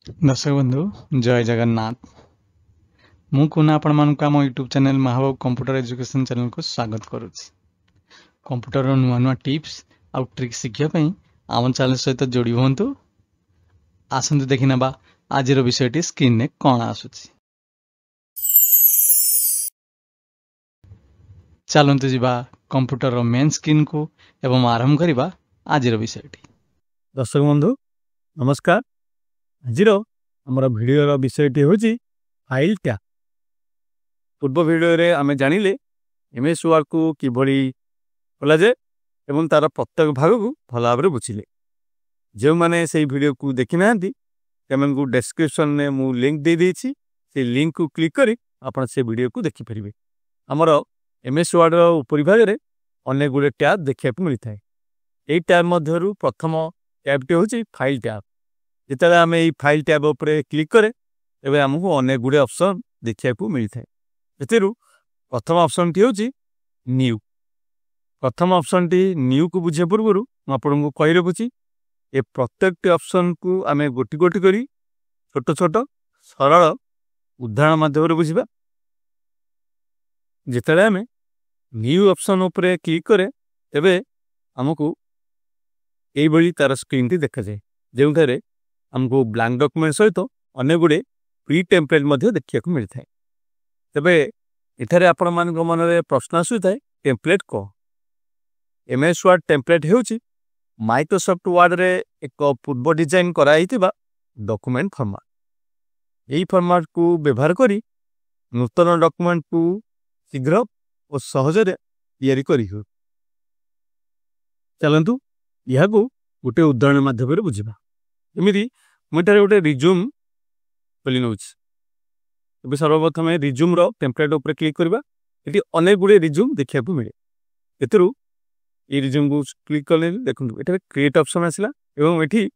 दर्शक बंधु जय जगन्नाथ। मु कुना आपण मानक आम YouTube channel Mahababu computer education channel को स्वागत करुच्ची। कंप्यूटर नुआ नुआ टिप्स आउ ट्रिक शिखा आम चैनल सहित जोड़ी हूँ। आसतु देखि नेबा आज विषयटी स्क्रीन ने कौन आसुची। चलतु जीवा कंप्यूटर मेन स्क्रीन को एवं आरंभ करवा आज विषयटी। दर्शक बंधु नमस्कार। आज आमर भिडर विषयटी हूँ फाइल टैब। पूर्व भिडियो रे आमे जानिले एमएस वर्ड को किभली खोला जाए एवं तार प्रत्येक भाग को भल भाव बुझिले। जो माने से वीडियो को देखि नांती तेमन को डिस्क्रिप्शन में मु लिंक दे देछि, से लिंक को क्लिक करी आपण से वीडियो को देखि परिबे। हमर एमएस वर्ड रो ऊपरी भाग रे अनेक गुडे टैब देखिया को मिलता है। एई टैब मध्यरु प्रथम टैब टी होछि फाइल टैब। जेतले आमे एई फाइल टैब ऊपर क्लिक करे एबे हमहु अनेक गुडे ऑप्शन देखिया को मिलता है। एतेरु प्रथम ऑप्शन टी होछि न्यू। प्रथम ऑप्शन टी न्यू को बुझे पूर्व आपन को कहि रखुछि ए प्रत्येक ऑप्शन को आमे गोटी गोटी करी छोट छोट सरल उदाहरण माध्यम बुझिबा। जेतले आमे न्यू ऑप्शन ऊपर क्लिक करे तबे हमकु एई बळी तार स्क्रीन टी देखा जाय, जेउथारे हमकु ब्लैंक डॉक्यूमेंट सहित अनेक गुडे प्री टेम्पलेट मध्ये देखिया को मिलथाय। तबे एठारे आपण मान को मन रे प्रश्न आसुथाय टेम्पलेट को। एमएस वर्ड टेम्पलेट हेउची माइक्रोसॉफ्ट वर्ड रे एक पूर्व डिजाइन करा हितिबा डॉक्यूमेंट फॉर्मेट। एई फॉर्मेट को व्यवहार करी नूतन डॉक्यूमेंट को शीघ्र और सहज रे तैयारी करी हो। चलंतु यहा को गोटे उदाहरण माध्यम रे बुझिबा। एमिति मोटारे गोटे रिज्यूम खोली नउछि। तबे सर्वप्रथम रिज्यूम रो टेम्पलेट ऊपर क्लिक करबा। एटी अनेक गुडे रिज्यूम देखिया को मिले। एतरु ए रिज्यूम को क्लिक करले देखंतु एटा क्रिएट ऑप्शन आसिला एवं एठी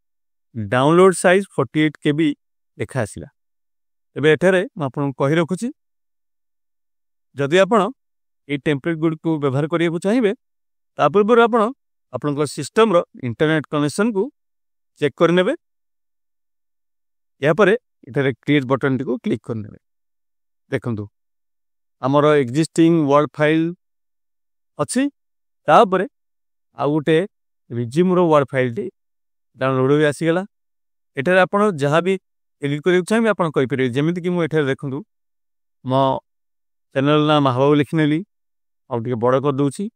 डाउनलोड साइज 48 केबी देखा आसिला। तबे एठारे म आपन कहि रखुछि जदि आपण ए टेम्पलेट गुड को व्यवहार करिया को चाहिबे ता पूर्व आपण आपन सिस्टम रो इंटरनेट कनेक्शन को चेक कर नेबे। या परे एठारे क्रिएट बटन टी को क्लिक कर नेबे। देखंतु हमर एक्जिस्टिंग वर्ड फाइल अछि, ता परे आ गोटे रिज्यूम रो वर्ड फाइल टी डाउनलोड हो आसी गेला। एठारे आपण जहां भी एडिट करियो चाहिबे आपण कहि परिबे। जेमिति कि मु एठारे देखंतु मो चैनल ना महाबाबू लिखनेली आ टिके बड़ कर दोछि।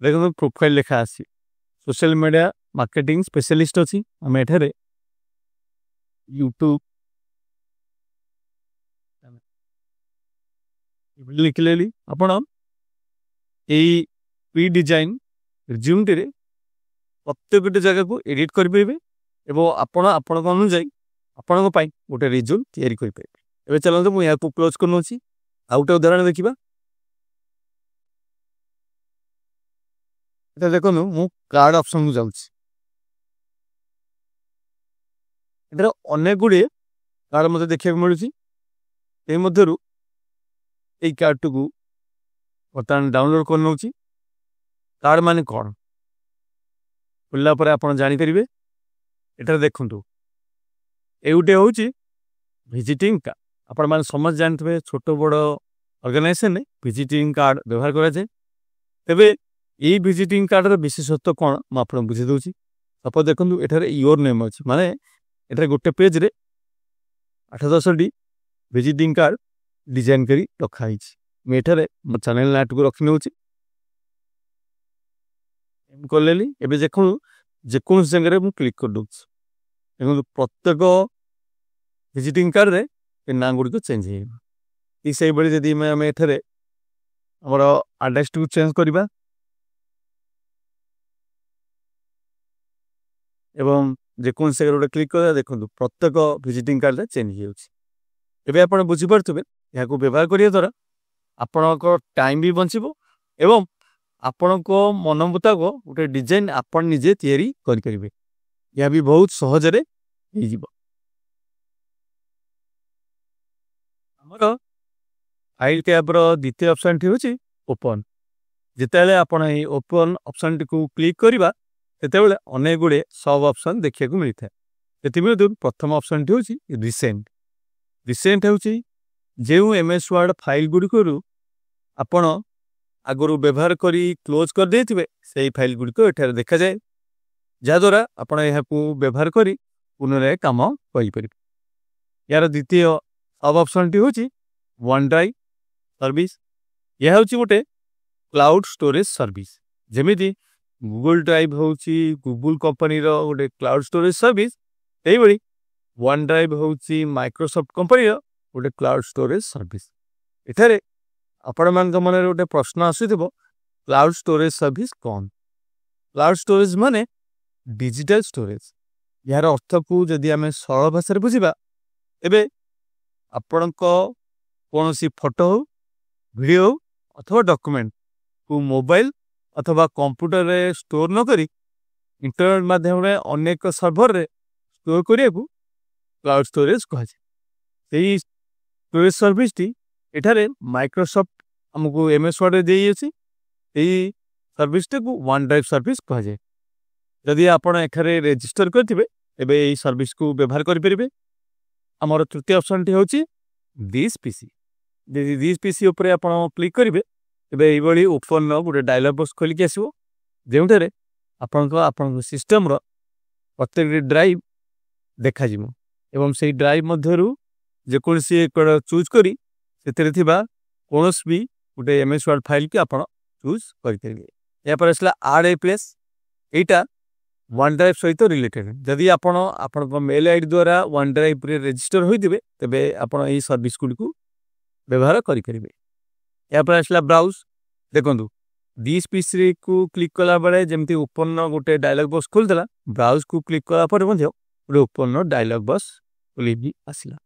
देखंतु प्रोफाइल लिखा आसी सोशल मीडिया मार्केटिंग स्पेशलिस्ट अछि। हम एठारे यूट्यूब लिख लेली। आपण एई प्री डिजाइन रिज्यूम रे प्रत्येक जगह को एडिट कर परिबे एवं आपण आपण अनुसार आपण को पाई गोटे रिज्यूम तैयारी कर परिबे। एबे चलंतु मु या को क्लोज करनोछि। आ गोटे उदाहरण देखिबा। एटा देखनु मु कार्ड ऑप्शन को जाउछि। एटा अनेक गुडे कार्ड मते देखिया मिलुछि। ए मध्यरु एई कार्ड को बर्तमान डाउनलोड करनोछि। कार्ड माने कोन खुल्ला पर आपण जानि परिबे। एटा देखंतु ए उटे होछि विजिटिंग कार्ड। आपण मान समझ जानथबे छोट बड़ ऑर्गेनाइजेशन ने विजिटिंग कार्ड व्यवहार करा जाय। तबे ए विजिटिंग कार्ड रो विशेषत्व कोन म आपण बुझि दोछि। सपोज देखंतु एठारे योर नेम अछि, माने एठारे गोटे पेज रे 8-10 डी विजिटिंग कार्ड डिजाइन करी रखा हिछि। म एठारे म चैनल नाट को रखि नउछि। एम कोलेली एबे देखु जे कोन जगह रे मु क्लिक कर दोछि। देखंतु प्रत्येक विजिटिंग कार्ड रे ए नाम गुडी को चेंज हे। ई सेही बळी जदी हम एठारे हमर एड्रेस को चेंज करबा एवं जे कोन से गोटे क्लिक कर देखंतु प्रत्येक विजिटिंग कार्ड रे चेंज हे होछि। एबे आपण बुझि परथबे या को व्यवहार करिया द्वारा आपण को टाइम भी बंचिबो एवं आपण को मन मुताबिक गोटे डिजाइन आपण निजे तैयारी करि करिवे। या भी बहुत सहज रे हे जिवो। हमर फाइल टैब रो द्वितीय ऑप्शन टी होछि ओपन। जेतेले आपण ए ओपन ऑप्शन टी को क्लिक करिबा तेतेबेले अनेक गुडे सब ऑप्शन देखिया को मिलथाय। ସେଥିମଧ୍ୟରୁ ପ୍ରଥମ ଅପସନଟି ହେଉଛି ରିସେଣ୍ଟ। ରିସେଣ୍ଟ ହେଉଛି ଯେଉଁ MS Word ଫାଇଲ୍ ଗୁଡ଼ିକରୁ ଆପଣ ଆଗରୁ ବ୍ୟବହାର କରି କ୍ଲୋଜ୍ କରିଦେଇଥିବେ ସେହି ଫାଇଲ୍ ଗୁଡ଼ିକ ଏଠାରେ ଦେଖାଯାଏ, ଯାହାଦ୍ୱାରା ଆପଣ ଏହାକୁ ବ୍ୟବହାର କରି ପୁନରାୟ କାମ କରିପାରିବେ। ଏହାର ଦ୍ୱିତୀୟ ସବ୍ ଅପସନଟି ହେଉଛି OneDrive ସର୍ଭିସ୍। ଏହା ହେଉଛି ଗୋଟେ କ୍ଲାଉଡ୍ ଷ୍ଟୋରେଜ୍ ସର୍ଭିସ୍। ଯେମିତି ଗୁଗଲ ଡ୍ରାଇଭ୍ ହେଉଛି ଗୁଗଲ କମ୍ପାନୀର ଗୋଟେ କ୍ଲାଉଡ୍ ଷ୍ଟୋରେଜ୍ ସର୍ଭିସ୍, ସେହିଭଳି OneDrive ହେଉଛି ମାଇକ୍ରୋସଫ୍ଟ କମ୍ପାନୀର ଗୋଟେ କ୍ଲାଉଡ୍ ଷ୍ଟୋରେଜ୍ ସର୍ଭିସ୍। ଏଠାରେ ଆପଣମାନଙ୍କ ମନରେ ଗୋଟେ ପ୍ରଶ୍ନ ଆସୁଥିବ, କ୍ଲାଉଡ୍ ଷ୍ଟୋରେଜ୍ ସର୍ଭିସ୍ କ'ଣ? କ୍ଲାଉଡ୍ ଷ୍ଟୋରେଜ୍ ମାନେ ଡିଜିଟାଲ ଷ୍ଟୋରେଜ୍। ଏହାର ଅର୍ଥକୁ ଯଦି ଆମେ ସରଳ ଭାଷାରେ ବୁଝିବା, ଏବେ ଆପଣଙ୍କ କୌଣସି ଫଟୋ ହେଉ, ଭିଡ଼ିଓ ହେଉ ଅଥବା ଡକ୍ୟୁମେଣ୍ଟକୁ ମୋବାଇଲ ଅଥବା କମ୍ପ୍ୟୁଟରରେ ଷ୍ଟୋର ନ କରି ଇଣ୍ଟରନେଟ୍ ମାଧ୍ୟମରେ ଅନେକ ସର୍ଭରରେ ଷ୍ଟୋର କରିବାକୁ କ୍ଲାଉଡ୍ ଷ୍ଟୋରେଜ୍ କୁହାଯାଏ। ସେହି ଷ୍ଟୋରେଜ୍ ସର୍ଭିସଟି ଏଠାରେ ମାଇକ୍ରୋସଫ୍ଟ ଆମକୁ MS Wordରେ ଦେଇଅଛି। ଏହି ସର୍ଭିସଟିକୁ OneDrive ସର୍ଭିସ୍ କୁହାଯାଏ। ଯଦି ଆପଣ ଏଠାରେ ରେଜିଷ୍ଟର କରିଥିବେ ତେବେ ଏହି ସର୍ଭିସକୁ ବ୍ୟବହାର କରିପାରିବେ। ଆମର ତୃତୀୟ ଅପସନଟି ହେଉଛି ଦିସ୍ PC। ଯଦି ଦିସ୍ PC ଉପରେ ଆପଣ କ୍ଲିକ୍ କରିବେ ତେବେ ଏଇଭଳି ଓପନ୍ର ଗୋଟେ ଡାୟଲଗ୍ ବକ୍ସ ଖୋଲିକି ଆସିବ, ଯେଉଁଠାରେ ଆପଣଙ୍କ ସିଷ୍ଟମର ପ୍ରତ୍ୟେକଟି ଡ୍ରାଇଭ୍ ଦେଖାଯିବ ଏବଂ ସେହି ଡ୍ରାଇଭ୍ ମଧ୍ୟରୁ ଯେକୌଣସି ଏକ ଚୁଜ୍ କରି ସେଥିରେ ଥିବା କୌଣସି ବି ଗୋଟେ MS Word ଫାଇଲ୍କି ଆପଣ ଚୁଜ୍ କରିପାରିବେ। ଏହାପରେ ଆସିଲା ଆଡ୍ ଏ ପ୍ଲେସ୍। ଏଇଟା OneDrive ସହିତ ରିଲେଟେଡ୍। ଯଦି ଆପଣଙ୍କ ମେଲ୍ ID ଦ୍ୱାରା OneDriveରେ ରେଜିଷ୍ଟର ହୋଇଥିବେ ତେବେ ଆପଣ ଏହି ସର୍ଭିସ୍ ଗୁଡ଼ିକୁ ବ୍ୟବହାର କରିପାରିବେ। ଏହାପରେ ଆସିଲା ବ୍ରାଉଜ୍। ଦେଖନ୍ତୁ ଦିସ୍ PCକୁ କ୍ଲିକ୍ କଲା ବେଳେ ଯେମିତି ଓପନ୍ର ଗୋଟେ ଡାୟଲଗ୍ ବକ୍ସ ଖୋଲିଥିଲା, ବ୍ରାଉଜ୍କୁ କ୍ଲିକ୍ କଲା ପରେ ମଧ୍ୟ ଗୋଟେ ଓପନ୍ର ଡାୟଲଗ୍ ବକ୍ସ ଖୋଲିକି ଆସିଲା।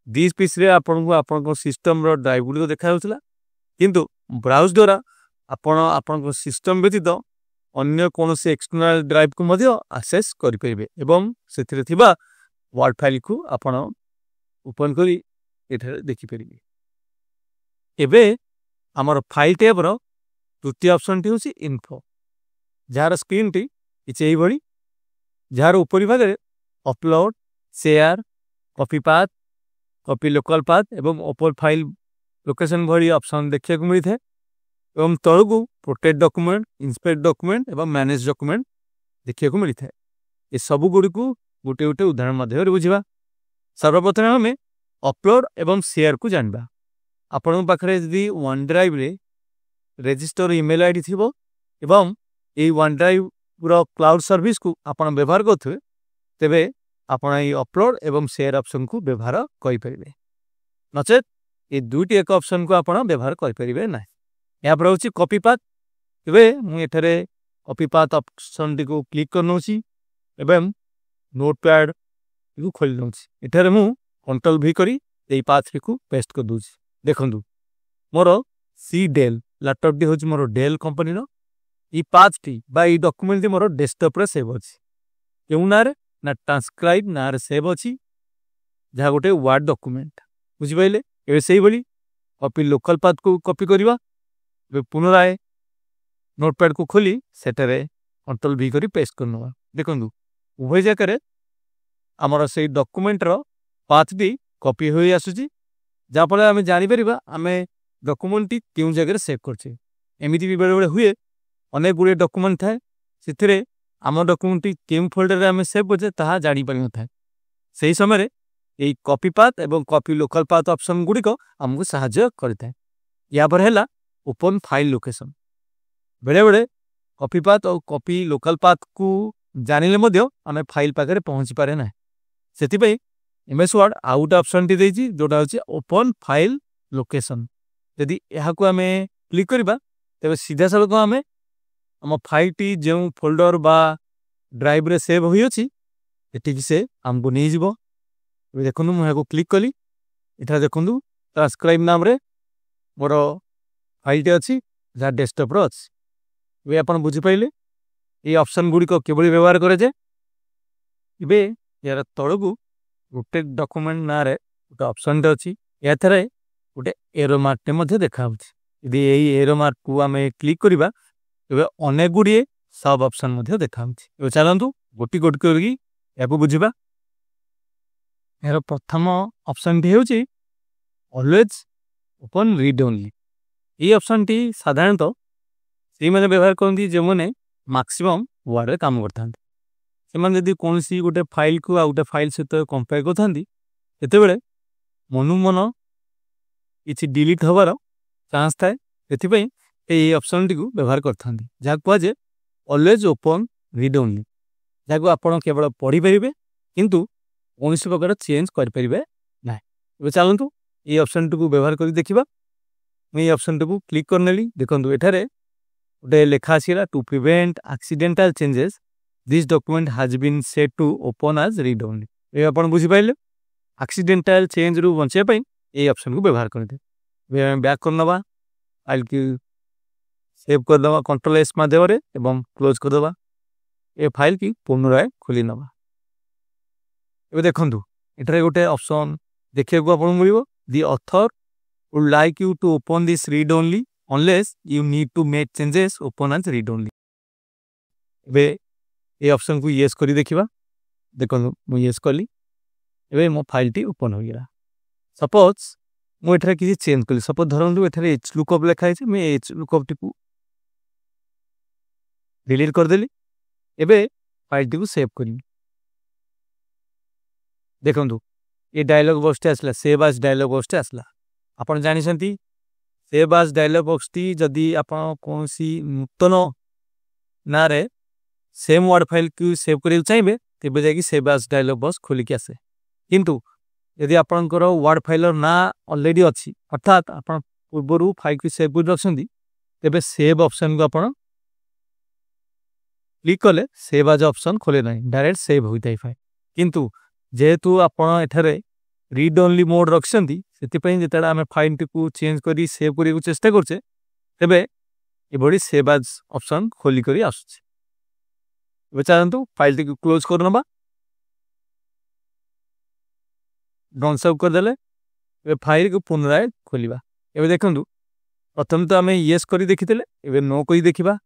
ଦିସ୍ PCରେ ଆପଣଙ୍କୁ ଆପଣଙ୍କ ସିଷ୍ଟମର ଡ୍ରାଇଭ୍ ଗୁଡ଼ିକ ଦେଖାଯାଉଥିଲା, କିନ୍ତୁ ବ୍ରାଉଜ୍ ଦ୍ୱାରା ଆପଣ ଆପଣଙ୍କ ସିଷ୍ଟମ ବ୍ୟତୀତ ଅନ୍ୟ କୌଣସି ଏକ୍ସଟର୍ନାଲ ଡ୍ରାଇଭ୍କୁ ମଧ୍ୟ ଆକ୍ସେସ୍ କରିପାରିବେ ଏବଂ ସେଥିରେ ଥିବା ୱାର୍ଡ ଫାଇଲ୍କୁ ଆପଣ ଓପନ୍ କରି ଏଠାରେ ଦେଖିପାରିବେ। ଏବେ ଆମର ଫାଇଲ୍ ଟ୍ୟାବ୍ର ତୃତୀୟ ଅପସନଟି ହେଉଛି ଇନଫୋ, ଯାହାର ସ୍କ୍ରିନ୍ଟି କିଛି ଏହିଭଳି, ଯାହାର ଉପରି ଭାଗରେ upload, share, copy path, copy local path ଏବଂ ଓପନ୍ ଫାଇଲ୍ ଲୋକେସନ୍ ଭଳି ଅପସନ୍ ଦେଖିବାକୁ ମିଳିଥାଏ ଏବଂ ତଳକୁ ପ୍ରୋଟେକ୍ଟ ଡକ୍ୟୁମେଣ୍ଟ, ଇନ୍ସପେକ୍ଟ ଡକ୍ୟୁମେଣ୍ଟ ଏବଂ ମ୍ୟାନେଜ ଡକ୍ୟୁମେଣ୍ଟ ଦେଖିବାକୁ ମିଳିଥାଏ। ଏସବୁ ଗୁଡ଼ିକୁ ଗୋଟେ ଗୋଟେ ଉଦାହରଣ ମାଧ୍ୟମରେ ବୁଝିବା। ସର୍ବପ୍ରଥମେ ଆମେ ଅପଲୋଡ଼ ଏବଂ ସେୟାରକୁ ଜାଣିବା। ଆପଣଙ୍କ ପାଖରେ ଯଦି OneDriveରେ ରେଜିଷ୍ଟର ଇମେଲ୍ ID ଥିବ ଏବଂ ଏହି OneDriveର କ୍ଲାଉଡ୍ ସର୍ଭିସକୁ ଆପଣ ବ୍ୟବହାର କରୁଥିବେ, ତେବେ ଆପଣ ଏହି ଅପଲୋଡ଼ ଏବଂ ସେୟାର ଅପସନକୁ ବ୍ୟବହାର କରିପାରିବେ। ନଚେତ୍ এই ଦୁଇଟି ଏକ ଅପସନକୁ ଆପଣ ବ୍ୟବହାର କରିପାରିବେ ନାହିଁ। ଏହାପରେ ହେଉଛି କପି ପାଥ୍। ଏବେ ମୁଁ ଏଠାରେ କପି ପାଥ୍ ଅପସନଟିକୁ କ୍ଲିକ୍ କରିନେଉଛି ଏବଂ ନୋଟପ୍ୟାଡକୁ ଖୋଲି ନେଉଛି। ଏଠାରେ ମୁଁ Ctrl+V କରି ଏହି ପାଥ୍ଟିକୁ ପେଷ୍ଟ କରିଦେଉଛି। ଦେଖନ୍ତୁ ମୋର ଡେଲ୍ ଲ୍ୟାପଟପ୍ଟି ହେଉଛି ମୋର ଡେଲ୍ କମ୍ପାନୀର। এই ପାଥ୍ଟି ବା এই ଡକ୍ୟୁମେଣ୍ଟଟି ମୋର ଡେସ୍କଟପ୍ରେ ସେଭ୍ ଅଛି। କେଉଁ ନାଁରେ? ନା ଟ୍ରାନ୍ସକ୍ରାଇବ୍ ନାଁରେ ସେଭ୍ ଅଛି, ଯାହା ଗୋଟେ ୱାର୍ଡ ଡକ୍ୟୁମେଣ୍ଟ। ବୁଝିପାରିଲେ? ଏବେ ସେଇଭଳି କପି ଲୋକାଲ୍ ପାଥ୍କୁ କପି କରିବା। ଏବେ ପୁନରାୟ ନୋଟପ୍ୟାଡକୁ ଖୋଲି ସେଠାରେ Ctrl+V କରି ପେଷ୍ଟ କରିନେବା। ଦେଖନ୍ତୁ ଉଭୟ ଜାଗାରେ ଆମର ସେଇ ଡକ୍ୟୁମେଣ୍ଟର ପାଥ୍ଟି କପି ହୋଇ ଆସୁଛି, ଯାହାଫଳରେ ଆମେ ଜାଣିପାରିବା ଆମେ ଡକ୍ୟୁମେଣ୍ଟଟି କେଉଁ ଜାଗାରେ ସେଭ୍ କରିଛେ। ଏମିତି ବି ବେଳେବେଳେ ହୁଏ, ଅନେକ ଗୁଡ଼ିଏ ଡକ୍ୟୁମେଣ୍ଟ ଥାଏ, ସେଥିରେ ଆମ ଡକ୍ୟୁମେଣ୍ଟଟି କେଉଁ ଫୋଲ୍ଡରରେ ଆମେ ସେଭ୍ କରିଛେ ତାହା ଜାଣିପାରିନଥାଏ। ସେହି ସମୟରେ এই କପି ପାଥ୍ ଏବଂ କପି ଲୋକାଲ୍ ପାଥ୍ ଅପସନ୍ ଗୁଡ଼ିକ ଆମକୁ ସାହାଯ୍ୟ କରିଥାଏ। ଏହାପରେ ହେଲା ଓପନ୍ ଫାଇଲ୍ ଲୋକେସନ୍। ବେଳେବେଳେ କପି ପାଥ୍ ଆଉ କପି ଲୋକାଲ୍ ପାଥ୍କୁ ଜାଣିଲେ ମଧ୍ୟ ଆମେ ଫାଇଲ୍ ପାଖରେ ପହଞ୍ଚି ପାରେ ନାହିଁ। ସେଥିପାଇଁ MS Word ଆଉ ଗୋଟେ ଅପସନ୍ଟି ଦେଇଛି, ଯେଉଁଟା ହେଉଛି ଓପନ୍ ଫାଇଲ୍ ଲୋକେସନ୍। ଯଦି ଏହାକୁ ଆମେ କ୍ଲିକ୍ କରିବା ତେବେ ସିଧାସଳଖ ଆମେ ଆମ ଫାଇଲ୍ଟି ଯେଉଁ ଫୋଲ୍ଡର ବା ଡ୍ରାଇଭ୍ରେ ସେଭ୍ ହୋଇଅଛି ଏଠିକି ସେ ଆମକୁ ନେଇଯିବ। ଏବେ ଦେଖନ୍ତୁ ମୁଁ ଏହାକୁ କ୍ଲିକ୍ କଲି, ଏଠାରେ ଦେଖନ୍ତୁ ଟ୍ରାନ୍ସକ୍ରାଇବ୍ ନାମରେ ମୋର ଫାଇଲ୍ଟି ଅଛି, ଯାହା ଡେସ୍କଟପ୍ର ଅଛି। ଏବେ ଆପଣ ବୁଝିପାରିଲେ এই ଅପସନ୍ ଗୁଡ଼ିକ କିଭଳି ବ୍ୟବହାର କରାଯାଏ। ଏବେ ଏହାର ତଳକୁ ପ୍ରୋଟେକ୍ଟ ଡକ୍ୟୁମେଣ୍ଟ ନାଁରେ ଗୋଟେ ଅପସନ୍ଟେ ଅଛି। ଏଠାରେ ଗୋଟେ ଏରୋ ମାର୍କଟେ ମଧ୍ୟ ଦେଖାହେଉଛି। ଯଦି ଏହି ଏରୋ ମାର୍କକୁ ଆମେ କ୍ଲିକ୍ କରିବା ତେବେ ଅନେକ ଗୁଡ଼ିଏ ସବ୍ ଅପସନ୍ ମଧ୍ୟ ଦେଖାହେଉଛି। ଏବେ ଚାଲନ୍ତୁ ଗୋଟି ଗୋଟି କରିକି ଏହାକୁ ବୁଝିବା। यार प्रथम ऑप्शन टी होची ऑलवेज ओपन रीड ओनली। ये ऑप्शन टी साधारणतः से मैंने व्यवहार करती जो मैंने मैक्सिमम वर्ड रे काम करता से जब कौन सी गोटे फाइल को आ गोटे फाइल सहित कंपेयर करते मनु मन किसी डिलीट हबार चांस थाए से ऑप्शन टी को व्यवहार करते जहाँ कहुए ऑलवेज ओपन रीड ओनली जहाँ आप केवल पढ़ी पारे किंतु कौन प्रकार चेंज करें ना। चलतु ये ऑप्शन टी को व्यवहार कर देखा मुझे ऑप्शन टी को क्लिक करनेली देखो एठारे गोटे लेखा आसला to prevent accidental changes this document has been set to open as read only. ये आप बुझीपारे एक्सीडेंटल चेंज रु बचाई ये ऑप्शन को व्यवहार करते बैक करनवा फाइल की सेव करदे कंट्रोल एस माध्यम एवं क्लोज करदे ये फाइल की पुनराय खोली नवा। ये देखो ये गोटे ऑप्शन देखा आप मिल the author would like you to open this read only unless you need to make changes open as read only. ये ऑप्शन को येस करी देखिबा देखो मुझे येस कली एबे मो फाइल टी ओपन हो गया। सपोज मु एठारे किसी चेंज कली सपोज धरंतु एठारे एच लुकअप लिखा है मैं एच लुकअप टी को डिलीट कर देली एबे फाइल टी को सेव करी देखो ये डायलॉग बॉक्स आसला सेव एज डायलॉग बॉक्स आसला आपन जानि सन्ती सेव एज डायलॉग बॉक्स टी जदी आपन कौन सी नूतन ना रे सेम वर्ड फाइल को सेव करियो चाहिए तेबे जाकी सेव एज डायलॉग बॉक्स खोली के आसे किंतु यदि आपनकर वर्ड फाइल ना ऑलरेडी अच्छी अर्थात आपन पूर्वरु फाइल को सेव कर रखछंती तेबे सेव ऑप्शन को आपन क्लिक कले सेव एज ऑप्शन खोले नहीं डायरेक्ट सेव होइताई फाइल किंतु जेहेतु आपन एठारे रीड ओनली मोड रखछंती सेति जेतडा आमे फाइल को चेंज करी सेव करी को चेष्टा करछे तेबे ये बड़ी सेव एज ऑप्शन खोली करी आसुछे। एबे चलंतु फाइल टी को क्लोज करनबा डन सेव कर देले एबे फाइल को पुनराय खोलिबा। एबे देखंतु प्रथम तो आमे यस करी देखितेले एबे नो करी देखिबा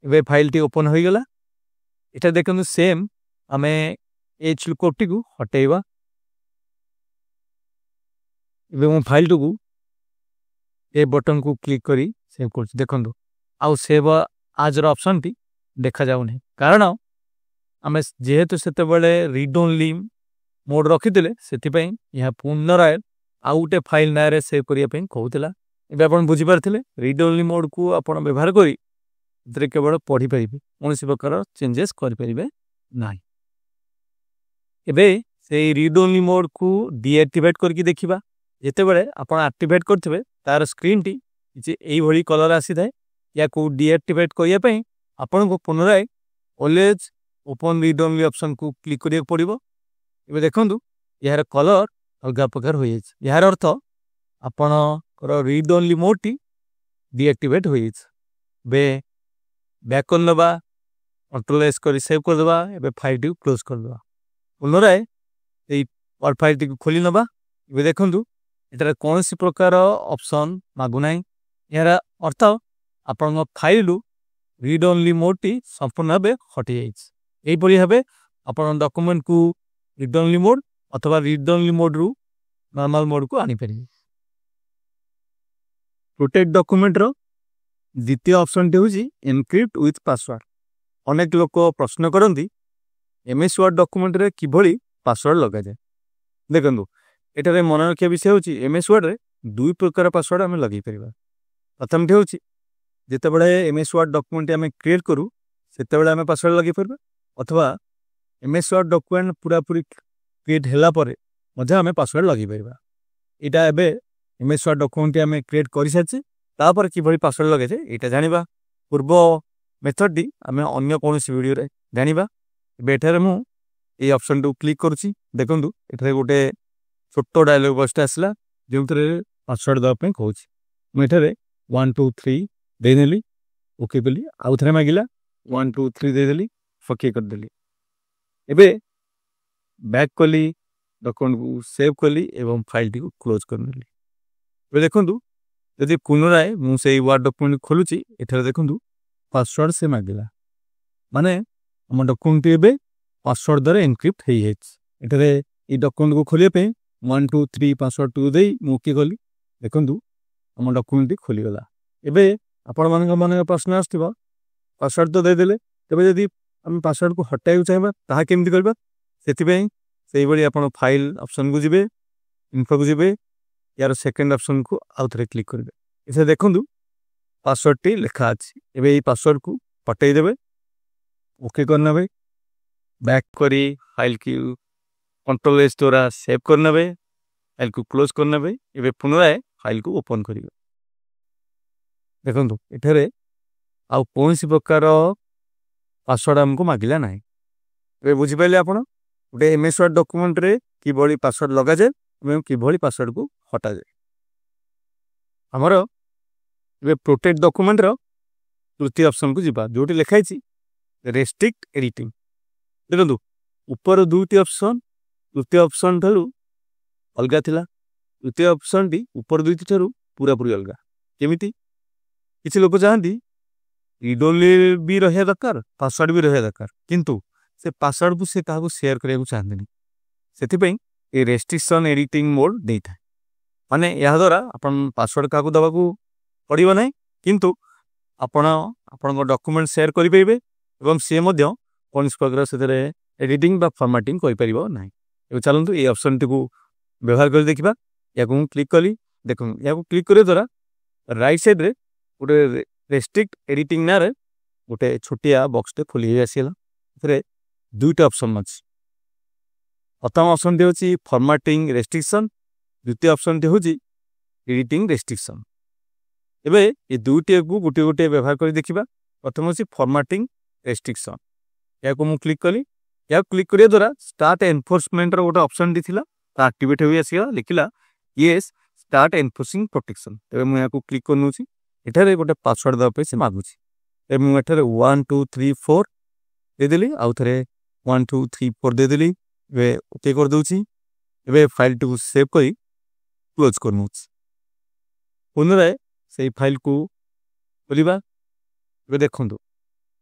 एबे फाइल टी ओपन होई गेला। एटा देखंतु सेम आमे एच लुकअप टी को हटेइबा एबे मो फाइल को ए बटन को क्लिक करी सेव कर देखंतु आउ सेव आज रो ऑप्शन टी देखा जाउ नहीं कारण आमे जेहेतु सेते बेले रीड ओनली मोड रखिथिले सेति यह पुनराय आउ गोटे फाइल ना रे सेव करिया पई कहउतला। एबे आपण बुझी पारथिले रीड ओनली मोड को आपण व्यवहार करी तरे केवल पढ़ी परिबे कोनसी प्रकार चेंजेस करि परिबे नाही। एबे से रीड ओनली मोड को डीएक्टिवेट करके देखिबा जेते बेले आपण एक्टिवेट करथिबे तार स्क्रीन टी जे एई भली कलर आसी थाए या को डीएक्टिवेट करिया पई आपण को पुनराय always open read only option को क्लिक करिया पड़िबो। एबे देखंतु यार कलर अलगा प्रकार होई छै यार अर्थ आपण कर read only mode T deactivate होई छै। बे बैक करनबा कंट्रोल एस करी सेव कर देबा एबे फाइल टी क्लोज कर देबा पुनराय एई वर्ड फाइल टी को खोली नबा। एबे देखंतु एटारे कोनसी प्रकार ऑप्शन मागु नाही यार अर्थ आपण file read only mode T संपूर्ण भाव हटि जाइए। यही भाव आप डॉक्यूमेंट को रीड ओनली मोड अथवा रीड ओनली मोड रु नॉर्मल मोड को आनी पारे। प्रोटेक्ट डॉक्यूमेंट रो द्वितीय ऑप्शन टी होची एनक्रिप्ट विथ पासवर्ड। अनेक लोक प्रश्न करती एमएस वर्ड डॉक्यूमेंट रे किभली पासवर्ड लगा जाए देखंतु एटारे मन रखिया विषय होची एमएस वर्ड रे दुई प्रकार पासवर्ड आमे लगे परिबा। प्रथम टी होची जेते बड़े एमएस वर्ड डॉक्यूमेंट आमे क्रिएट करू सेते बड़े आमे पासवर्ड लगे परबा अथवा एमएस वर्ड डॉक्यूमेंट पूरा पूरी क्रिएट होला परे मजा आमे पासवर्ड लगे परबा। एटा एबे एमएस वर्ड डॉक्यूमेंट आमे क्रिएट करि साची तापर किभली पासवर्ड लगे छे एटा जानिबा पूर्व मेथड डी आमे अन्य कोनोसी वीडियो रे जानिबा। बेठारे मु ए ऑप्शन टू क्लिक करूची देखंतु एठारे गोटे छोटो डायलॉग बॉक्स आसला जेउतरे पासवर्ड दवा पे कहूची मु एठारे 1 2 3 देनेली ओके बोली आउ थरे मागिला 1 2 3 दे देली ओके कर देली। एबे बैक कली डॉक्यूमेंट को सेव कली एवं फाइल टी को क्लोज कर देली। एबे देखंतु यदि पुनराय मु सेही वर्ड डॉक्यूमेंट खोलुची एठारे देखंतु पासवर्ड से मागिला माने हम डॉक्यूमेंट एबे पासवर्ड द्वारा एनक्रिप्ट हेइ हेछ। एठारे ये डॉक्यूमेंट को खोलिया पे 1 2 3 पासवर्ड टू दे मु की गली देखंतु हम डॉक्यूमेंट खोली गला एबे आपण मन प्रश्न आसथिबा पासवर्ड तो दे देले तबे यदि हम पासवर्ड को हटाई चाहिबा ताहा केमति करबा सेति पे सेही बडी आपण फाइल ऑप्शन को जिबे इन्फो को जिबे यार सेकंड ऑप्शन को आउथरे क्लिक करबे इसे देखंतु पासवर्ड टी लिखा अछि एबे ई पासवर्ड को पटाई देबे ओके करना बे बैक करी फाइल की कंट्रोल एस द्वारा सेव करना बे फाइल को क्लोज करना बे एबे पुनराय फाइल को ओपन करिवे देखंतु एठारे आ कोनसी प्रकार पासवर्ड हमको मागिला नाही एबे बुझि पाइले आपण गोटे एमएस वर्ड डॉक्यूमेंट रे की बडी पासवर्ड लगा जाय एवं की बडी पासवर्ड को हटा जाय हमरो एबे प्रोटेक्ट डॉक्यूमेंट रो तृतीय ऑप्शन को जिबा जोटी लिखाई छी रेस्ट्रिक्ट एडिटिंग देखंतु ऊपर दुटी ऑप्शन तृतीय ऑप्शन थारु अलगा थिला तृतीय ऑप्शन टी ऊपर दुटी थारु पूरा पूरी अलगा केमिति किछि लोक चाहंती रीड ओनली भी रहे दरकार पासवर्ड भी रहे दरकार किंतु से पासवर्ड को से काहू शेयर करिया चाहते सेति पई ए रेस्ट्रिक्शन एडिटिंग मोड देता माने या द्वारा अपन पासवर्ड काहू दबा को पड़िबो नै किंतु आपण आपण डॉक्यूमेंट शेयर करि परिबे एवं से मध्य कोन प्रकार से एडिटिंग बा फॉर्मेटिंग करि परिबो नै ए चलंतु ए ऑप्शन टी को व्यवहार कर देखिबा या को क्लिक कली देखो या को क्लिक करे द्वारा राइट साइड रे गोटे रेस्ट्रिक्ट एडिटिंग ना रे गोटे छोटिया बॉक्स टे खोली आसीला एथरे दुईटा ऑप्शन अछि प्रथम ऑप्शन टे होची फॉर्मेटिंग रेस्ट्रिक्शन द्वितीय ऑप्शन टे होची एडिटिंग रेस्ट्रिक्शन एबे ए दुईटे को गोटे गोटे व्यवहार कर देखिबा प्रथम होची फॉर्मेटिंग रेस्ट्रिक्शन या को मु क्लिक कली या क्लिक करिया द्वारा स्टार्ट एनफोर्समेंट रो गोटे ऑप्शन दिथिला ता एक्टिवेट होई आसीला लिखिला यस स्टार्ट एनफोर्सिंग प्रोटेक्शन तबे मु या को क्लिक करनुची एठारे गोटे पासवर्ड दबा पे से मागुची ए मु एठारे 1 2 3 4 दे देली आउ थरे 1 2 3 4 दे देली वे ओके कर दोची एबे फाइल टू सेव करी क्लोज करनुची पुनराय सेही फाइल को खोलिबा एबे देखंतु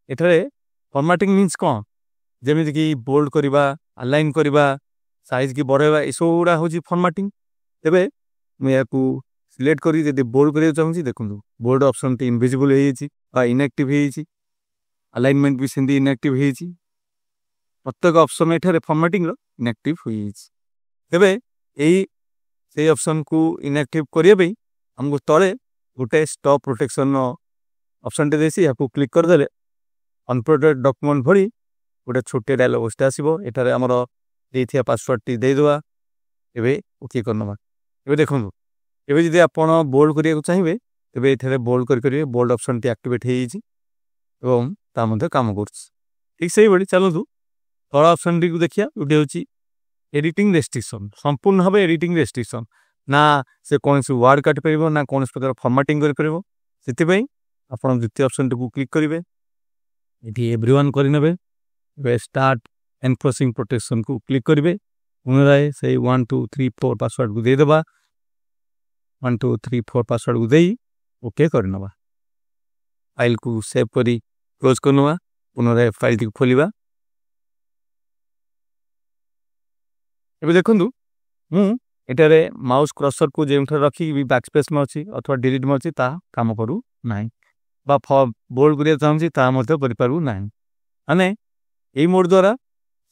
एठारे फॉर्मेटिंग मीन्स कोन जेमिति कि बोल्ड करिबा अलाइन करिबा साइज की बढ़ाइबा एसोरा होची फॉर्मेटिंग तबे मु या को सिलेक्ट करी जदि बोल्ड करिया चाहूची देखंतु बोल्ड ऑप्शन टी इनविजिबल हे छी बा इनएक्टिव हे छी अलाइनमेंट भी सेंदी इनएक्टिव हे छी प्रत्येक ऑप्शन एठारे फॉर्मेटिंग रो इनएक्टिव होई छी तबे एई से ऑप्शन को इनएक्टिव करिया बे हमको तळे गोटे स्टॉप प्रोटेक्शन ऑप्शन टे देसी या को क्लिक कर देले अनप्रोटेक्टेड डॉक्यूमेंट भरी गोटे छोटे डायलॉग बॉक्स आसीबो एठारे हमरो देथिया पासवर्ड टी दे देबा एबे ओके करनबा एबे देखंतु एबे जदि आपण बोल्ड करिया चाहिए तबे एठारे बोल्ड करिवे बोल्ड ऑप्शन टी एक्टिवेट हे छी एवं ता मध्ये काम करछ ठीक सही बडी चलंतु तळ ऑप्शन टी को देखिया उडे होची एडिटिंग रेस्ट्रिक्शन संपूर्ण भाबे एडिटिंग रेस्ट्रिक्शन ना से कोनसी वर्ड काट परिबो ना कोनस प्रकार फॉर्मेटिंग कर परिबो सेति पई आपण द्वितीय ऑप्शन टी को क्लिक करिवे एठी एवरीवन करि नेबे वे स्टार्ट एनफोर्सिंग प्रोटेक्शन को क्लिक करिवे पुनराय से 1 2 3 4 पासवर्ड को दे देबा 1 2 3 4 पासवर्ड को देई ओके करनबा फाइल को सेव करी क्लोज करनबा पुनराय फाइल टी खोलिबा एबे देखंतु मु एटारे माउस कर्सर को जेमठा रखी भी बैकस्पेस में अछि अथवा डिलीट में अछि ता काम करू नाही बा बोल्ड करिया चाहूची ता मध्ये करि पारू नाही माने एई मोड द्वारा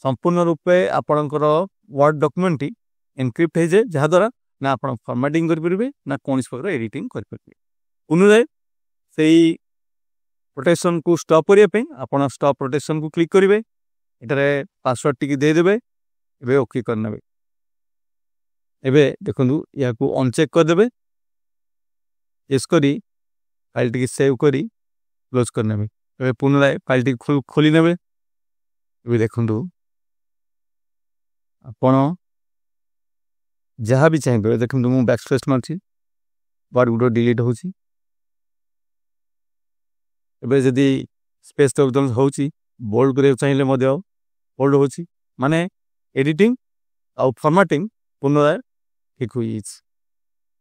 संपूर्ण रूपे आपणकर वर्ड डॉक्यूमेंट टी एनक्रिप्ट हे जे जहा द्वारा ना आपण फॉर्मेटिंग कर परिबे ना कोनस प्रकार एडिटिंग कर परिबे पुनराय सेई प्रोटेक्शन को स्टॉप करिया पे आपण स्टॉप प्रोटेक्शन को क्लिक करिवे एटारे पासवर्ड टी दे देबे एबे ओके करनबे एबे देखंतु या को अनचेक कर देबे एस करी फाइल टी सेव करी क्लोज करनबे एबे पुनराय फाइल टी खोली नेबे एबे देखंतु आपण जहाँ भी चाहिए देखंतु मु बैकस्पेस मारछि वर्ड गुडो डिलीट होछि एबे जदी स्पेस तो एकदम होछि बोल्ड करे चाहिए मध्य बोल्ड होछि माने एडिटिंग आ फॉर्मेटिंग पुनराय ठीक होई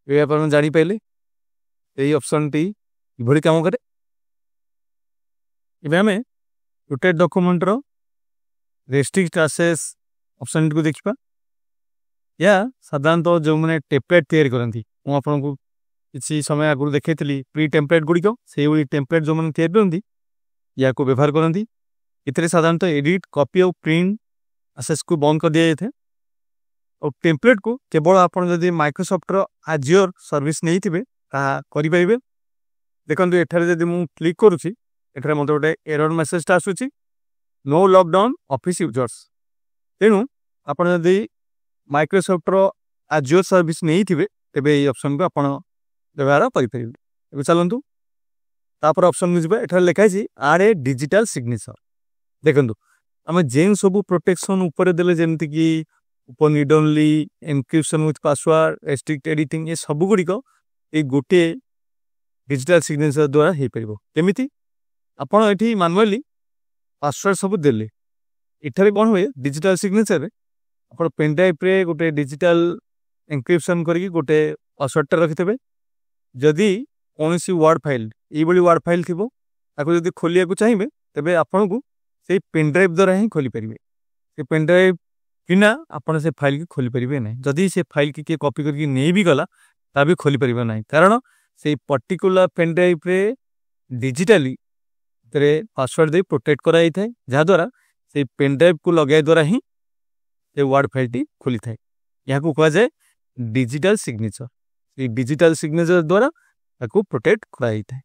ए आपण जानि पहिले एई ऑप्शन टी भली काम करे एबे हमें प्रोटेक्ट डॉक्यूमेंट रो रेस्ट्रिक्ट एक्सेस ऑप्शन को देखिबा या साधारणतः जो मैंने टेम्पलेट तैयारी करती मुझे आपको किसी समय आगुरी देखी प्री टेम्पलेट गुड़िक से टेम्पलेट जो मैंने तैयारी करती या को व्यवहार करती इतने साधारणतः एडिट कॉपी और प्रिंट आसेस को बंद कर दिया जाए और टेम्पलेट को केवल आप माइक्रोसॉफ्ट आजियोर सर्विस नहीं थे करें। देखो एठारे जदि मु क्लिक करुच्ची एठारे मत गोटे एरर मेसेजटा आसूची नो लॉकडाउन ऑफिस यूजर्स तेणु आप माइक्रोसॉफ्ट आजियोर सर्विस नहीं थे तेरे ये ऑप्शन को आप व्यवहार करें। चलतु तापर ऑप्शन को जी एठारे लिखाई आड ए डिजिटल सिग्नेचर देखो आम जेन सब प्रोटेक्शन उपर देले जेमती कि open read only encryption with password restrict editing ये सब गुड़िक ये गोटे डिजिटल सिग्नेचर द्वारा हो पार केमी आपड़ ये मानुआली पासवर्ड सब देले इठारे कौन हुए डिजिटल सिग्नेचर आप पेन ड्राइव रे गोटे डिजिटल एनक्रिप्शन करके गोटे पासवर्डटा रखिथे जदि कौन सी वर्ड फाइल ये वर्ड फाइल थी ताको खोलिया को चाहिए तेरे आपन को से पेन ड्राइव द्वारा ही खोली पारे से पेन ड्राइव बिना आपड़ से फाइल की खोली पारे ना जदि से फाइल की कॉपी करके नहीं भी गला ता भी खोली पारे ना कारण से पर्टिकुलर पेन ड्राइव रे डिजिटली तेरे पासवर्ड दे प्रोटेक्ट कराई था जहाद्वारा से पेन ड्राइव को लगाई द्वारा ही ये वर्ड फाइल टी खोली था यहाँ को कहा जाए डिजिटल सिग्नेचर ये डिजिटल सिग्नेचर द्वारा आपको प्रोटेक्ट कराई था।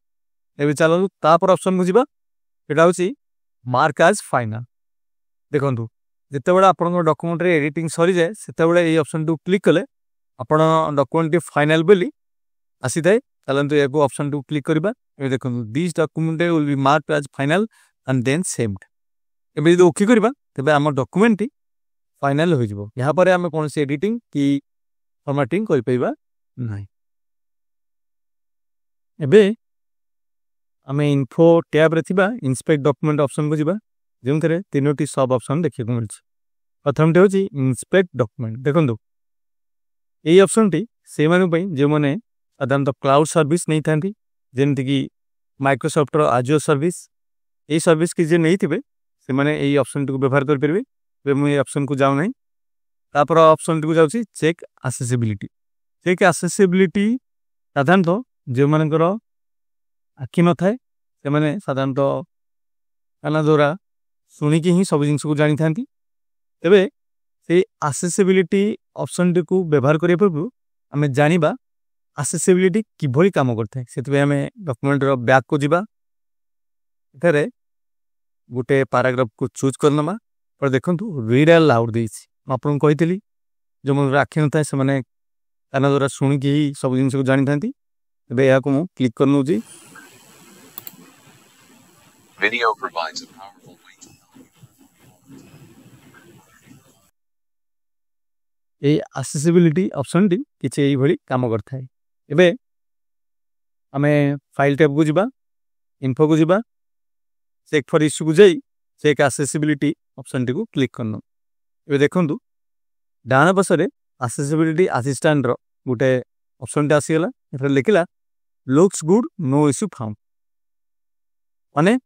ए चलो तापर ऑप्शन को जीवा एटा होची मार्क एज फाइनल देखो जिते बड़ा आपन डॉक्यूमेंट रे एडिटिंग सरी जाए सेते बड़ा ये ऑप्शन टू क्लिक कले आपण डॉक्यूमेंट टी फाइनल बोली आसी थाए चलते या ऑप्शन टू क्लिक करबा ए देखो this document will be marked as final and then saved एबे यदि ओके करबा तबे हमर डॉक्यूमेंट टी फाइनल हो जिवो यहाँ पर आम कौन से एडिटिंग की फॉर्मेटिंग कर पाइबा नहीं। एबे आम इन्फो टैब रे थिबा इंस्पेक्ट डॉक्यूमेंट ऑप्शन को जीवा जो थे तीनोटी सब ऑप्शन देखा मिली प्रथमटे हूँ इंस्पेक्ट डॉक्यूमेंट देखो ये ऑप्शन टी से जो मैंने साधारणतः क्लाउड सर्विस नहीं था जमती कि माइक्रोसॉफ्ट आजियो सर्विस ये सर्विस की जे नहीं थे से मैंने यही ऑप्शन टी व्यवहार करेंगे मुझे ऑप्शन को जाऊना तापर ऑप्शन टी को जाऊँगी चेक आसेसिबिलिटी चेक आसेसिबिलिटी साधारणतः जो मानकर आखि न थाए से मैंने साधारणतः काना द्वारा शुणिकी ही सब जिन को जानी था तेरे से आसेसिबिलिटी ऑप्शन टी को व्यवहार करने पूर्व आम जाना आसेसिबिलिटी किभली काम करता है से आम डॉक्यूमेंट बैक को जीवा एठारे गोटे पैराग्राफ को चूज करनमा पर देखो रीड एंड लाउड देती आपको कही जो मन आखि न था से मैंने काना द्वारा शुणिकी ही सब जिन को जानी था यहाँ को क्लिक कर नौजी Video provides a powerful way to ये आसेसिबिलिटी ऑप्शन टी किसी यही भली काम करता है। एबे आमे फाइल टैब को जीवा इन्फो को जीवा चेक फॉर इश्यू को जाई चेक आसेसिबिलिटी ऑप्शन टी को क्लिक करनो एबे देखंतु डाना पासरे आसेसिबिलिटी असिस्टेंट रो गोटे ऑप्शन टा आसीगला एटा लिखिला looks good no issue found माने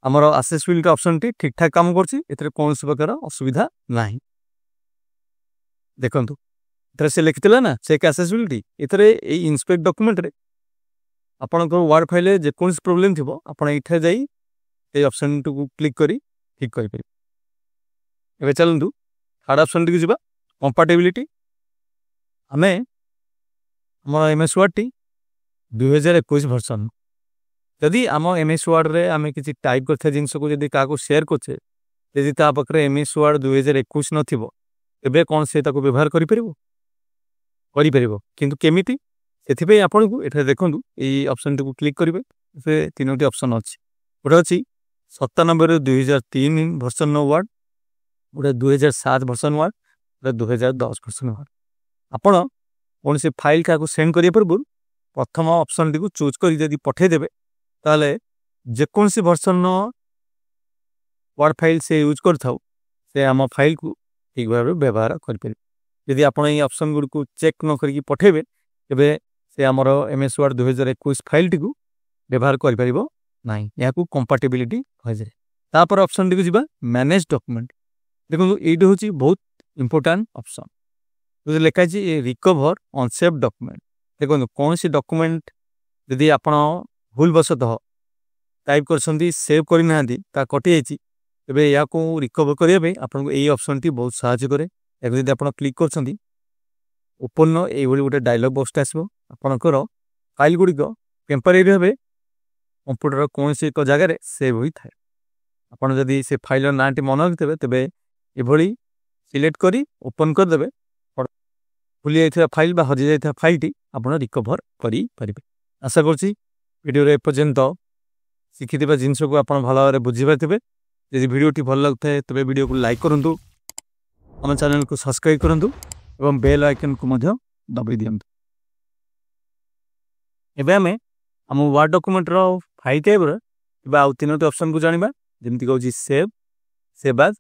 आमर आसेसिबिलिटी ऑप्शन टी ठीक ठाक काम करछि एतरे कौन सी प्रकार असुविधा नाही देखंतु एतरे से लिखितला ना चेक आसेसिबिलिटी एतरे ए इंस्पेक्ट डॉक्यूमेंट रे आपन को वर्ड फाइल जे कौन सी प्रॉब्लम थिबो आपन एठे जाई ए ऑप्शन को क्लिक करी ठीक करि पारि एबे चलंतु थर्ड ऑप्शन टी जिबा कंपैटिबिलिटी हमें हमर एमएस वर्ड टी 2021 वर्जन यदि आम एमएस वर्ड रे आम किसी टाइप करते जिनस को यदि क्या शेयर करछे यदि ता पाखरे एमएस वर्ड 2021 नथिबो एबे कौन से ताको व्यवहार करि परिबो किंतु केमिति सेथिबे आपन को एठा देखंतु ए ऑप्शन को क्लिक करिवे से तीनोटी ऑप्शन अछि गोटे अछि 97 रे 2003 वर्जन वर्ड गोटे 2007 वर्जन वर्ड गोटे 2010 वर्जन वर्ड आपन कौन से फाइल क्या सेंड करिया पूर्व प्रथम ऑप्शन टी को चूज करी यदि पठे देबे ताले जेकोसी वर्जन वर्ड फाइल से यूज करथाउ से आम फाइल को ठीक भाव व्यवहार करें यदि आप ऑप्शन गुड़ को चेक न करके पठेबे तेबे से आमर एमएस वर्ड 2021 फाइल टी को व्यवहार करि नहीं या कंपैटिबिलिटी हो जाए तापर ऑप्शन टी को जीवा मैनेज डॉक्यूमेंट देखो ये हूँ बहुत इंपोर्टेंट ऑप्शन जो लिखा है रिकवर अनसेव डॉक्यूमेंट। देखो कौन सी डॉक्यूमेंट यदि आप भूल बसतः टाइप कर सेव करना कटि जाइए तेरे या रिकवर करने आपको यही ऑप्शन टी बहुत साहाय्य करे। यदि आप क्लिक कर ओपन ये गोटे डायलॉग बॉक्स आसो आपंकर फाइल गुड़िक टेम्परेरी भाव कंप्यूटर कौन सी एक जगह सेव होता है। आपड़ जदि से फाइल ना टी मन रखिथे तेरे ये सिलेक्ट करी ओपन करदे भूली जाइए फाइल बा हजि जाइए फाइल टी आप रिकवर करें। आशा करुँच वीडियो एपर्यंत शिखिथिबा जिनस को आप भल भाव बुझीपारे। यदि वीडियोटी भल लगता है तेरे वीडियो को लाइक करूँ, आम चैनल को सब्सक्राइब करूँ एवं बेल आइकन को दबाई दिंतु। एबे आमे आम वर्ड डॉक्यूमेंट रो फाइल टाइप आउ तीनोटी ऑप्शन को जानिबा जेमति कहउची सेव, सेव एज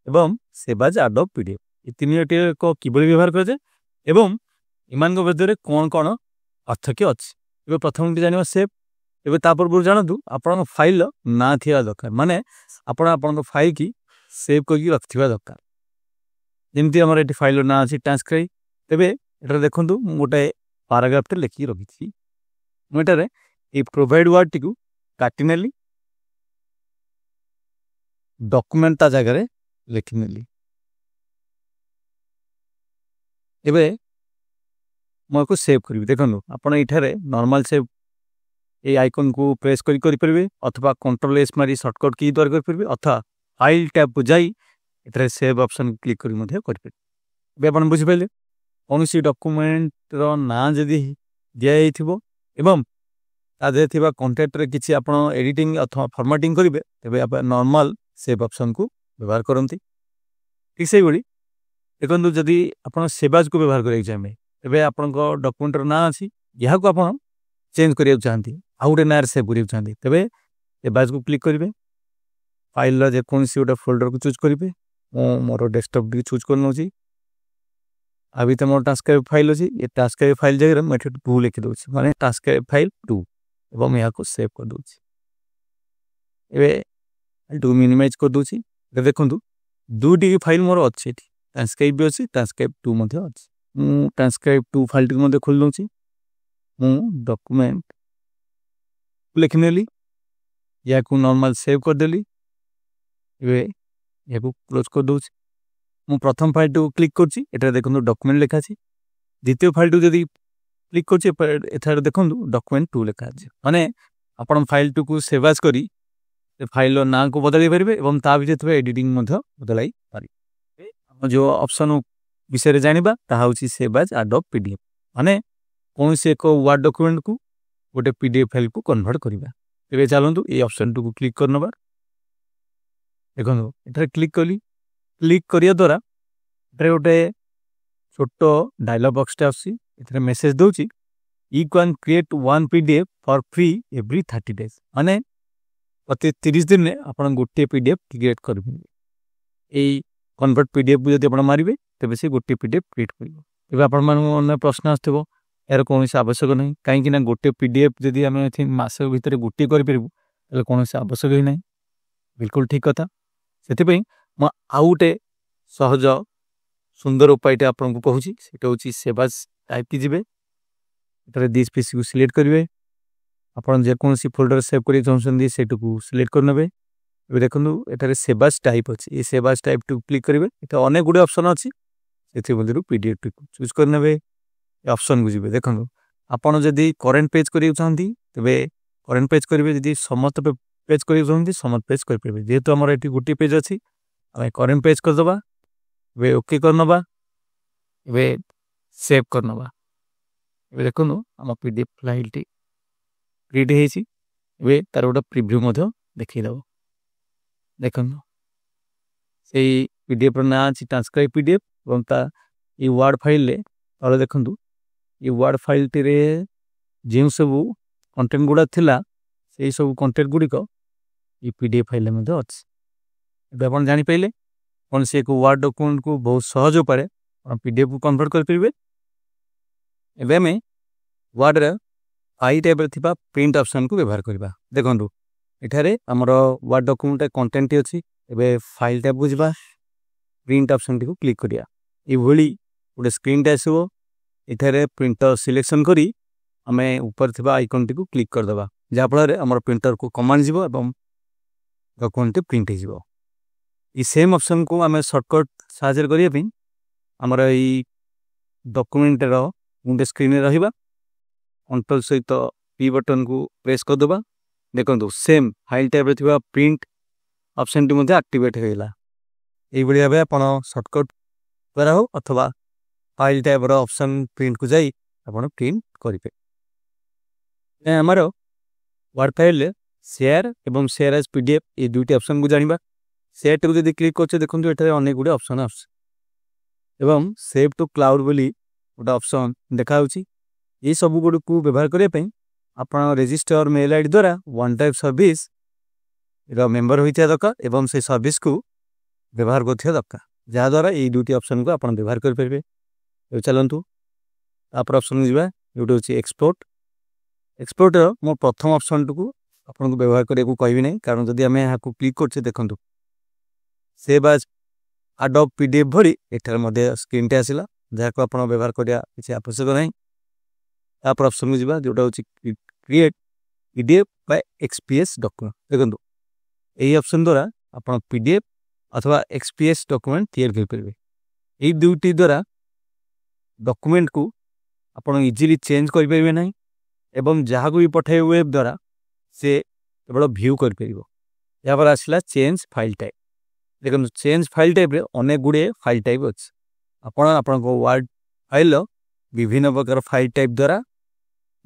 एवं सेव एज एडोब पीडीएफ। ये तीनोटी को किबळी व्यवहार करे एवं इमान मध्य कौन कौन पार्थक्य अच्छी। एबे प्रथम जानिबा सेव। एबे तापर जानतु आपन फाइल ना थिया दरकार माने आपन फाइल की सेव करके रखथिबा दरकार। जेमति हमर एटी फाइल ना अछि ट्रांसक्राइब। तेबे एटा देखंतु मोटे पैराग्राफ ते लिखि रखिछि मोटारे ए प्रोवाइड वर्ड टिकु काटिनेली डॉक्यूमेंट ता जगह रे लिखिनेली। एबे को सेव करी देखो आप नॉर्मल सेव ये आइकन को प्रेस करें अथवा कंट्रोल एस मारी शॉर्टकट की द्वारा करें अथवा फाइल टैब को जाई एथरे सेव ऑप्शन क्लिक करें। आप बुझिपारे कौन सी डॉक्यूमेंट रो ना जदि दिया थो एवं तादे थिबा कंटेंट रे किछि आपण एडिटिंग अथवा फॉर्मेटिंग करेंगे तेबे आप नॉर्मल सेव ऑप्शन को व्यवहार करती। ठीक से भाई देखो जदि आप सेवाज को व्यवहार करें चाहिए तेरे आपण डॉक्यूमेंट ना अच्छी यहाँ को आप चेंज करने चाहती आउ गोटे ना सेव करना चाहती तेरे सेवाज को क्लिक करेंगे। फाइल जेकोसी गोटे फोल्डर को चूज करेंगे। मोर डेस्कटॉप भी चूज कर नौची अभी तो मोर ट्रांसक्राइब फाइल अच्छी ये ट्रांसक्राइब फाइल जगह मुझे 2 लिखि दूसरी माने ट्रांसक्राइब फाइल 2 एवं यहाँ को सेव कर दूसरी। एवं 2 मिनिमाइज कर दूसरी देखो 2टी फाइल मोर अच्छी ट्रांसक्राइब भी अच्छी ट्रांसक्राइब 2 अच्छी ट्रांसक्राइब 2 फाइल टी खोल दूसरी डॉक्यूमेंट लिखनेली या को नॉर्मल सेव करदेली। या को क्लोज कर दूसरी मु प्रथम फाइल टू क्लिक करछि एटा देखो डॉक्यूमेंट लिखा अछि। द्वितीय फाइल टू जदि क्लिक करछि एथार देखो डॉक्यूमेंट 2 लिखा अछि माने आपण फाइल टू को सेव एज करी फाइल ना को बदलाई परिबे एवं ता भीतर एडिटिंग बदलाई पारि। हम जो ऑप्शन विषय जानिबा ता होछि सेव एज एडोब पीडीएफ माने कौन से एक वर्ड डॉक्यूमेंट को गोटे पीडीएफ फाइल को कन्वर्ट करबा। तेबे चलंतु ए ऑप्शन टू को क्लिक करनबा देखो एथार क्लिक कली क्लिक करिया द्वारा एथार गोटे छोटो डायलॉग बॉक्स टा आसी एथार मेसेज दोछि you can create 1 PDF for free every 30 days माने प्रति 30 दिन में आपण गोटे पीडीएफ क्रिएट करबे। ए कन्वर्ट पीडीएफ को जदि आपण मारिबे तेबे से गोटे पीडीएफ क्रिएट करिवो। एबे आपण मन प्रश्न आस्थबो यार कौन से आवश्यक नहीं कहीं ना गोटे पीडीएफ जदि आम मस भितर गोटे करें कौन से आवश्यक ही ना। बिल्कुल ठीक कथा से आउ गोटे सहज सुंदर उपाय आपको कहूँ सीटा हूँ सेवाज टाइप की जी दिस पीसी को सिलेक्ट करेंगे आपड़ जेकोसी फोल्डर सेव कर चाहते से सिलेक्ट करने। देखो ये सेवाज टाइप अच्छी ये सेवाज टाइप टू क्लिक करेंगे ये अनेक गुड़े ऑप्शन अच्छी से पीडीएफ टी चूज करने ऑप्शन को जी देखो आपड़ जदि करेन्ट पेज करा चाहती तेरे करेन्ट पेज करेंगे जदि समस्त पेज करा चाहती समस्त पेज करेंगे जेहेतु आम ये गोटे पेज अच्छी आम करेन्ट पेज करदे वे ओके करनबा वे सेव करनबा। देखो आम पीडीएफ फाइल टी क्रिएट होइछि वे तार गोटे प्रिव्यू देखीदेव। देखो से पीडीएफ ना अच्छी ट्रांसक्राइब पीडीएफ और ये वर्ड फाइल तले देखु ये वर्ड फाइल टी जो सब कंटेंट गुड़ा थिला से सब कंटेंट गुड़िक ये पीडीएफ फाइल अच्छी। आप जापारे कौन से एक वर्ड डॉक्यूमेंट को बहुत सहज उपाय पीडीएफ को कन्वर्ट करेंगे। एवं आम वर्ड आई टाइप थिबा प्रिंट ऑप्शन को व्यवहार करबा। देखो एठारे हमर वर्ड डॉक्यूमेंट कंटेंट अच्छी एवं फाइल टाइप को जावा प्रिंट ऑप्शन टी को क्लिक करिया ये भली गोटे स्क्रीन आसो इथे प्रिंटर सिलेक्शन करी आम ऊपर थी आइकन टी क्लिक करदे जहाँफल आम प्रिंटर को कमांड जीव एवं डॉक्यूमेंट प्रिंट हो सेम ऑप्शन को आम शॉर्टकट साहाय्य करने आमर यही डॉक्यूमेंट गोटे स्क्रीन रहा कंट्रोल सहित पी बटन को प्रेस करदे देखो सेम फाइल टाइप थी प्रिंट ऑप्शन टी एक्टिवेट होगा यही भाव आप शॉर्टकट द्वारा हो अथवा फाइल टाइप ऑप्शन प्रिंट को जाई आप प्रिंट करेंगे आमर वर्ड फाइल शेयर एवं शेयर एज पीडीएफ ये दुईटी ऑप्शन को जाना शेयर टी जब क्लिक कर देखो ये अनेक गुड़े ऑप्शन आसम सेव टू क्लाउड बोली गोटे ऑप्शन देखा ये सब गुड़ को व्यवहार करने आप रजिस्टर मेल आईडी द्वारा वन टाइप सर्विस मेंबर होता दरकार एवं से सर्विस को व्यवहार कर दरकार जहाद्वारा ये दुईटी ऑप्शन को आप व्यवहार करेंगे चलतु आप ऑप्शन जावा जो एक्सपोर्ट एक्सपोर्टर मो प्रथम ऑप्शन को आपको व्यवहार करने को कहबी नहीं कारण जदि आम यहाँ क्लिक कर देखूँ सेव एज एडोब पीडीएफ भरी एठार स्क्रीन टे आसला जहाँ को आप व्यवहार करा किसी आवश्यक नहीं आप ऑप्शन को जावा जोटा हूँ create PDF by XPS document देखो यही ऑप्शन द्वारा आप पीडीएफ अथवा एक्सपीएस डॉक्यूमेंट तैयार करेंगे यही दुईटी द्वारा डॉक्यूमेंट को आप इजिली चेंज करेंगे ना एवं जहाँ को भी पठाए वेब द्वारा से केवल व्यू कर यहाँ पर आसला चेंज फाइल टाइप देखो चेंज फाइल टाइप रे अनेक गुड़े फाइल टाइप अच्छे आपण वर्ड फाइल विभिन्न प्रकार फाइल टाइप द्वारा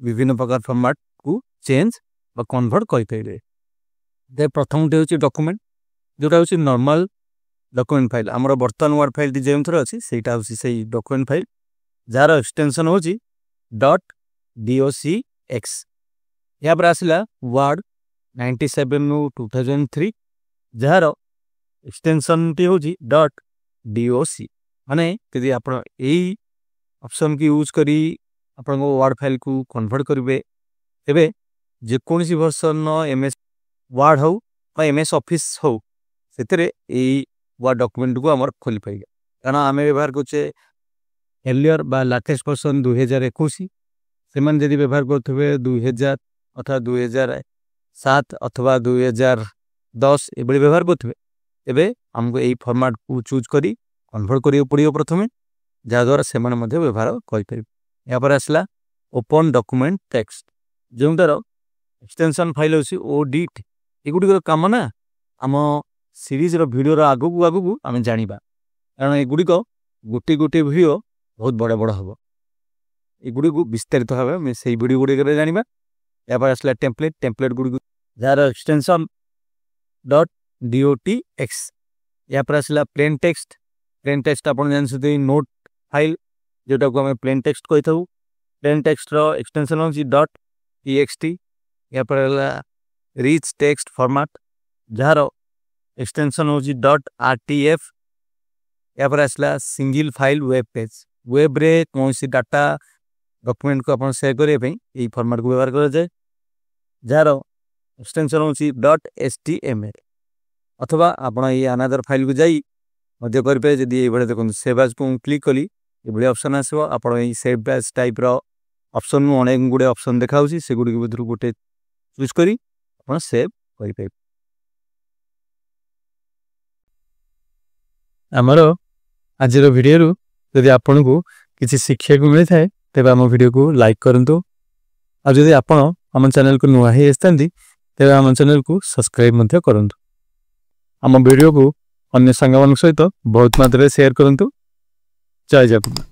विभिन्न प्रकार फॉर्मेट को चेंज बा कन्वर्ट करेंगे प्रथम हूँ डॉक्यूमेंट जोटा हूँ नॉर्मल डॉक्यूमेंट फाइल आमर बर्तमान वर्ड फाइल जो थर अच्छी से डॉक्यूमेंट फाइल जार एक्सटेंशन हूँ .docx यहाँ पर आसला वर्ड 97/2003 जार एक्सटेंशन टी हूँ .doc माने यदि आप यही ऑप्शन की यूज करी आपण वर्ड फाइल को कन्वर्ट करेंगे तेरे जेकोसी वर्सन एमएस वर्ड हो एमएस ऑफिस हो से वर्ड डॉक्यूमेंट को आम खोली पाएगा कारण आम व्यवहार करें एलियर बा लाटेस्ट वर्सन 2021 से व्यवहार करेंगे 2000 अथवा 2007 अथवा 2010 ये व्यवहार करेंगे एवं आमको यही फॉर्मेट को चूज करी कन्वर्ट करियो पड़ियो प्रथमे जहाद्वारा से व्यवहार करें यहाँ पर आसला ओपन डॉक्यूमेंट टेक्स्ट जो तार एक्सटेंशन फाइल अच्छी ODT एगुड़ कम ना आम सीरीज भिडियो आगू आगू आम जाना कारण एगुड़ गोटे गोटे भिडियो बहुत बड़ा बड़ा हम एगुड़ को विस्तारित भाव से भिडियो गुड़िक जाना यहाँ पर आसला टेम्पलेट टेम्पलेट गुड़ जार एक्सटेंशन .docx यहाँ पर आसला प्लेन टेक्स्ट आप जानते नोट फाइल जोटा को आम प्लेन टेक्स्ट कही था प्लेन टेक्स्ट एक्सटेंशन हूँ .txt यहाँ पर rich text format jar extension हूँ .rtf यहाँ पर आसला single file web page web रे कौन सी डाटा डॉक्यूमेंट को आप शेयर करने यही फॉर्मेट को व्यवहार करा जाए जार एक्सटेंशन हूँ .html अथवा आप ये अनादर फाइल को जाई मध्य करेंगे जदि ये देखो सेव एज को क्लिक कली ये ऑप्शन आसो आप सेव एज टाइप ऑप्शन में अनेक गुड़े ऑप्शन देखा से गुड़ भर गोटे चूज करी आप सेव करेंगे आमर आज वीडियो जदि आपन को किसी शिक्षा को मिलता है तेज आम वीडियो को लाइक करूँ और जदि आपण आम चैनल को नुआ ही आसता तेज आम चैनल को सब्सक्राइब करूँ आम वीडियो को अन्य सांग सहित बहुत मात्रा शेयर करूँ जय जगन्नाथ।